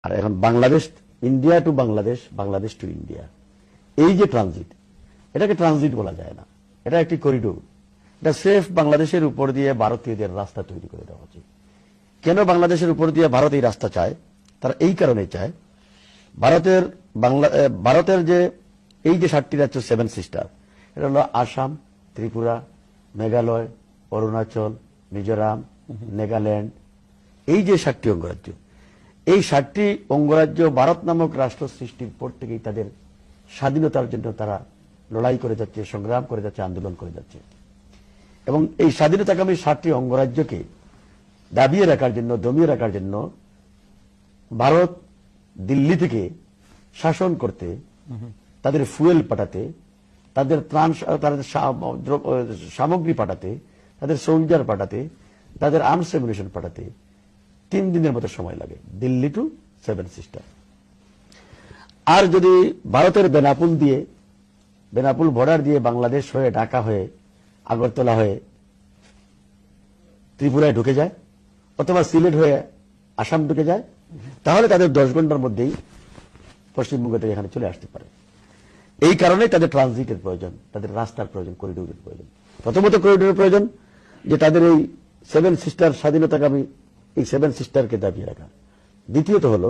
আর এখন Bangladesh, India to Bangladesh, Bangladesh to India, এই যে ট্রানজিট, এটাকে ট্রানজিট বলা যায় না, এটা একটি করিডোর। এটা সেফ বাংলাদেশের উপর দিয়ে ভারতীয়দের রাস্তা তৈরি করে দেওয়া উচিত। কেন বাংলাদেশের উপর দিয়ে ভারত এই রাস্তা চায়? তারা এই কারণে চায়, ভারতের যে এই যে 7টি রাজ্য, 7 সিস্টার, এটা হলো আসাম, ত্রিপুরা, মেঘালয়, অরুণাচল, মিজোরাম, নাগাল্যান্ড, এই যে 7টি অঙ্গরাজ্য, এই 7টি অঙ্গরাজ্য ভারত নামক রাষ্ট্র সৃষ্টির পর থেকেই তাদের স্বাধীনতার জন্য তারা লড়াই করে যাচ্ছে, সংগ্রাম করে যাচ্ছে, আন্দোলন করে যাচ্ছে। এবং এই স্বাধীনতাকামী 7টি অঙ্গরাজ্যকে দাবিয়ে রাখার জন্য, দমিয়ে রাখার জন্য ভারত দিল্লি থেকে শাসন করতে, তাদের ফুয়েল পাঠাতে, তাদের ত্রাণ, তাদের সামগ্রী পাঠাতে, তাদের সোলজার পাঠাতে, তাদের আর্মস এমিউনিশন পাঠাতে 3 দিনের মতো সময় লাগে, দিল্লি টু 7 সিস্টার। আর যদি ভারতের বেনাপুল বর্ডার দিয়ে বাংলাদেশ হয়ে, ঢাকা হয়ে, আগরতলা হয়ে ত্রিপুরায় ঢুকে যায়, অথবা সিলেট হয়ে আসাম ঢুকে যায়, তাহলে তাদের 10 ঘন্টার মধ্যেই পশ্চিমবঙ্গ থেকে এখানে চলে আসতে পারে। এই কারণে তাদের ট্রানজিটের প্রয়োজন, তাদের রাস্তার প্রয়োজন, করিডোরের প্রয়োজন। প্রথমত করিডোরের প্রয়োজন, যে তাদের এই 7 সিস্টার স্বাধীনতাকামী এই 7 সিস্টারকে দাবিয়ে রাখা। দ্বিতীয়ত হলো